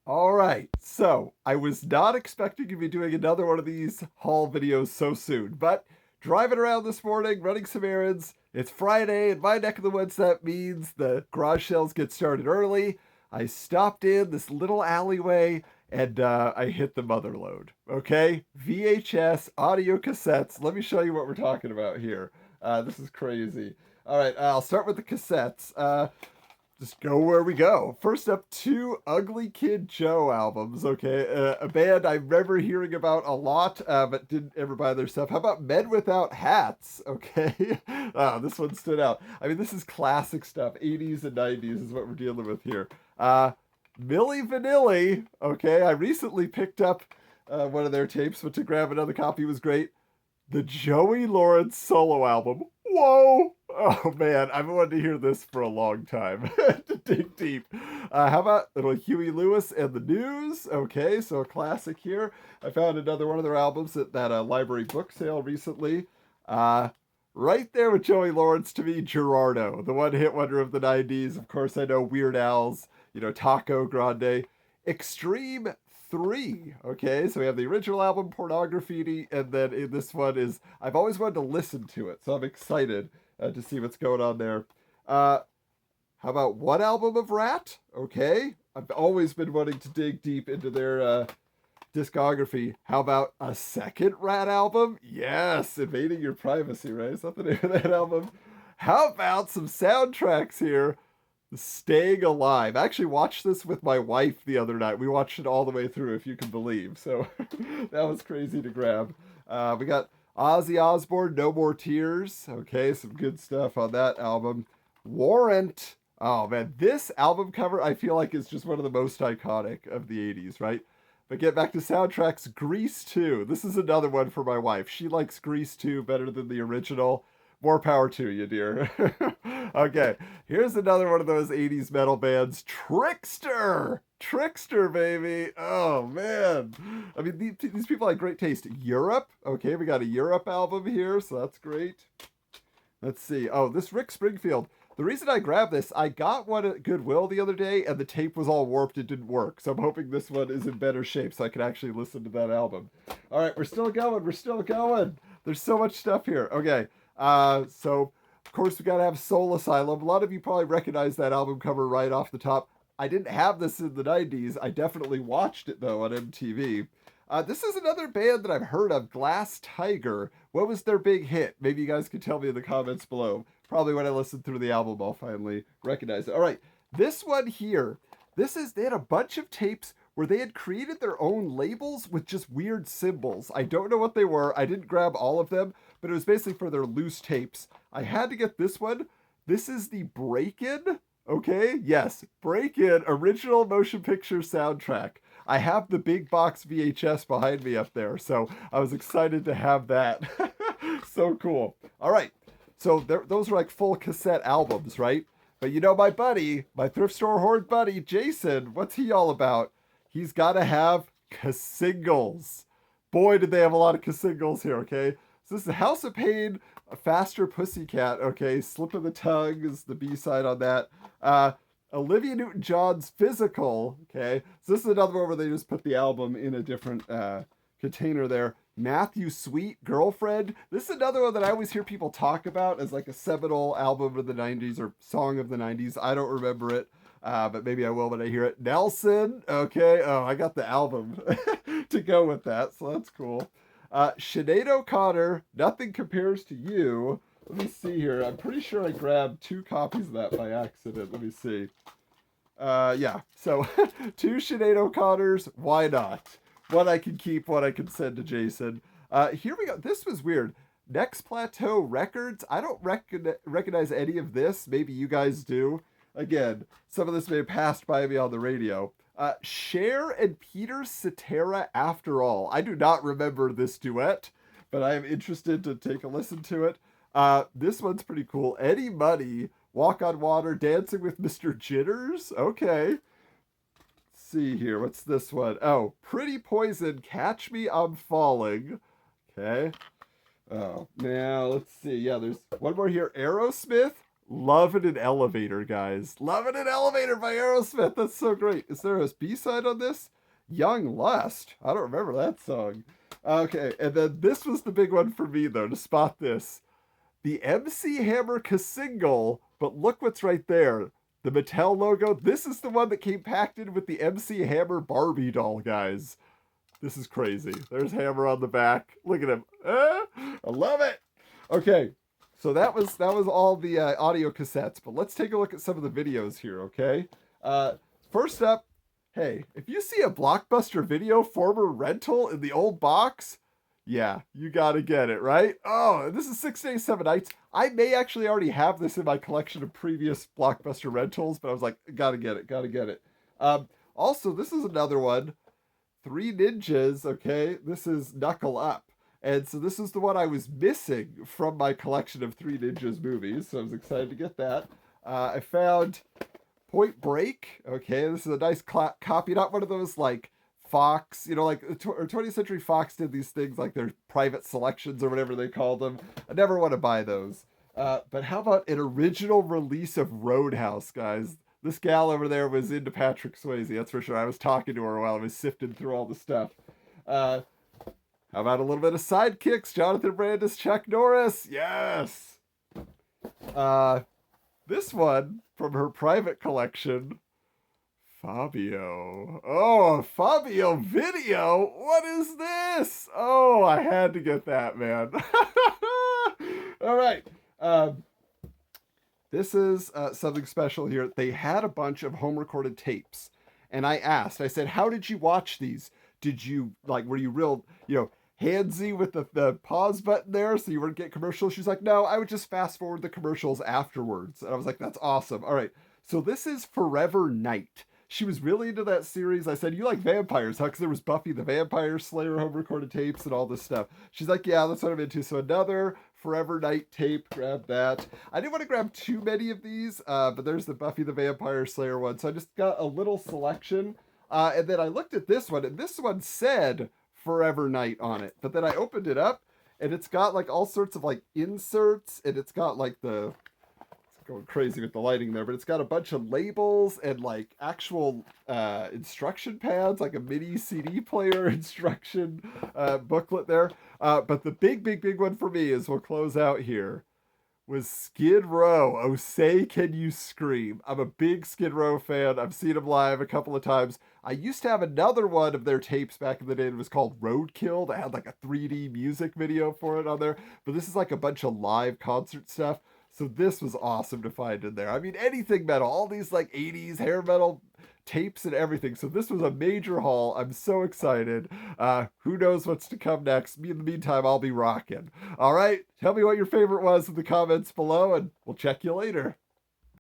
All right, so I was not expecting to be doing another one of these haul videos so soon, but driving around this morning, running some errands. It's Friday, in my neck of the woods, that means the garage sales get started early. I stopped in this little alleyway and I hit the mother load. Okay, VHS audio cassettes. Let me show you what we're talking about here. This is crazy. All right, I'll start with the cassettes. Just go where we go. First up, two Ugly Kid Joe albums. Okay, a band I remember hearing about a lot, but didn't ever buy their stuff. How about Men Without Hats? Okay, this one stood out. I mean, this is classic stuff. 80s and 90s is what we're dealing with here. Milli Vanilli. Okay, I recently picked up one of their tapes, but to grab another copy was great. The Joey Lawrence solo album. Whoa! Oh man, I've wanted to hear this for a long time. To dig deep. How about little Huey Lewis and the News? Okay, so a classic here. I found another one of their albums at that library book sale recently. Uh, right there with Joey Lawrence to me, Gerardo, the one hit wonder of the 90s. Of course, I know Weird Al's, Taco Grande. Extreme 3. Okay, so we have the original album, Pornography, and then in this one is, I've always wanted to listen to it, so I'm excited to see what's going on there. Uh, how about one album of Rat? Okay, I've always been wanting to dig deep into their discography. How about a second Rat album? Yes, Invading Your Privacy, right? Is that the name of that album? How about some soundtracks here? Staying Alive. I actually watched this with my wife the other night. We watched it all the way through, if you can believe. So that was crazy to grab. We got Ozzy Osbourne, No More Tears. Okay, some good stuff on that album. Warrant. Oh man, this album cover I feel like is just one of the most iconic of the 80s, right? But get back to soundtracks, Grease 2. This is another one for my wife. She likes Grease 2 better than the original. More power to you, dear. Okay, here's another one of those 80s metal bands, Trickster. Trickster, baby. Oh, man. I mean, these people had great taste. Europe. Okay, we got a Europe album here, so that's great. Let's see. Oh, this Rick Springfield. The reason I grabbed this, I got one at Goodwill the other day, and the tape was all warped. It didn't work. So I'm hoping this one is in better shape so I can actually listen to that album. All right, we're still going. We're still going. There's so much stuff here. Okay, so of course we gotta have Soul Asylum. A lot of you probably recognize that album cover right off the top. I didn't have this in the 90s. I definitely watched it though on MTV. This is another band that I've heard of, Glass Tiger. What was their big hit? Maybe you guys could tell me in the comments below. Probably when I listen through the album, I'll finally recognize it. All right, this one here. They had a bunch of tapes where they had created their own labels with just weird symbols. I don't know what they were. I didn't grab all of them, but it was basically for their loose tapes. I had to get this one. This is the Break In. Okay, yes, Break In original motion picture soundtrack. I have the big box VHS behind me up there, so I was excited to have that. So cool. All right, so those are like full cassette albums, right? But my buddy, my Thrift Store Horde buddy, Jason, what's he all about? He's got to have singles. Boy, did they have a lot of singles here, okay? So this is House of Pain, a Faster Pussycat, okay? Slip of the Tongue is the B-side on that. Olivia Newton-John's Physical, okay? So this is another one where they just put the album in a different container there. Matthew Sweet, Girlfriend. This is another one that I always hear people talk about as like a seminal album of the 90s or song of the 90s. I don't remember it, but maybe I will when I hear it. Nelson, okay. Oh, I got the album to go with that, so that's cool. Sinead O'Connor, Nothing Compares to You. Let me see here. I'm pretty sure I grabbed 2 copies of that by accident. Let me see. Yeah, so 2 Sinead O'Connors. Why not? One I can keep, one I can send to Jason. Here we go. This was weird. Next Plateau Records. I don't recognize any of this. Maybe you guys do. Again, some of this may have passed by me on the radio. Cher and Peter Cetera, After All. I do not remember this duet, but I am interested to take a listen to it. This one's pretty cool. Eddie Money, Walk on Water, Dancing with Mr. Jitters. Okay. Let's see here. What's this one? Oh, Pretty Poison, Catch Me, I'm Falling. Okay. Oh, now let's see. Yeah, there's one more here. Aerosmith, Love in an Elevator, guys. Love in an Elevator by Aerosmith. That's so great. Is there a B-side on this? Young Lust. I don't remember that song. Okay, and then this was the big one for me, though, to spot this. The MC Hammer single, but look what's right there. The Mattel logo. This is the one that came packed in with the MC Hammer Barbie doll, guys. This is crazy. There's Hammer on the back. Look at him. I love it. Okay, so that was all the audio cassettes, but let's take a look at some of the videos here, okay? First up, hey, if you see a Blockbuster Video former rental in the old box, yeah, you gotta get it, right? Oh, this is 6 Days, 7 Nights. I may actually already have this in my collection of previous Blockbuster rentals, but I was like, gotta get it. Also, this is another one. Three Ninjas, okay? This is Knuckle Up. And so this is the one I was missing from my collection of Three Ninjas movies, so I was excited to get that. I found Point Break, okay? This is a nice copy, not one of those, like, Fox, you know, like, or 20th Century Fox did these things, like their private selections or whatever they called them. I never want to buy those. But how about an original release of Roadhouse, guys? This gal over there was into Patrick Swayze, that's for sure. I was talking to her while I was sifting through all the stuff. How about a little bit of Sidekicks? Jonathan Brandis, Chuck Norris. Yes. This one from her private collection. Fabio. Oh, a Fabio video? What is this? Oh, I had to get that, man. All right. This is something special here. They had a bunch of home recorded tapes. And I said, how did you watch these? Did you, like, were you real, handsy with the pause button there so you wouldn't get commercials? She's like, no, I would just fast forward the commercials afterwards. And I was like, that's awesome. All right. So this is Forever Night. She was really into that series. I said, you like vampires, huh? Because there was Buffy the Vampire Slayer home recorded tapes and all this stuff. She's like, yeah, that's what I'm into. So another Forever Night tape. Grab that. I didn't want to grab too many of these, but there's the Buffy the Vampire Slayer one. So I just got a little selection. And then I looked at this one, and this one said Forever Night on it. But then I opened it up, and it's got like all sorts of like inserts, and it's got like the... going crazy with the lighting there, but it's got a bunch of labels and like actual instruction pads, like a mini CD player instruction booklet there. But the big one for me is, we'll close out here, was Skid Row. Oh, Say Can You Scream. I'm a big Skid Row fan. I've seen them live a couple of times. I used to have another one of their tapes back in the day that was called Roadkill. That had like a 3D music video for it on there. But this is like a bunch of live concert stuff. So this was awesome to find in there. I mean, anything metal, all these like 80s hair metal tapes and everything. So this was a major haul. I'm so excited. Who knows what's to come next? In the meantime, I'll be rocking. All right. Tell me what your favorite was in the comments below, and we'll check you later.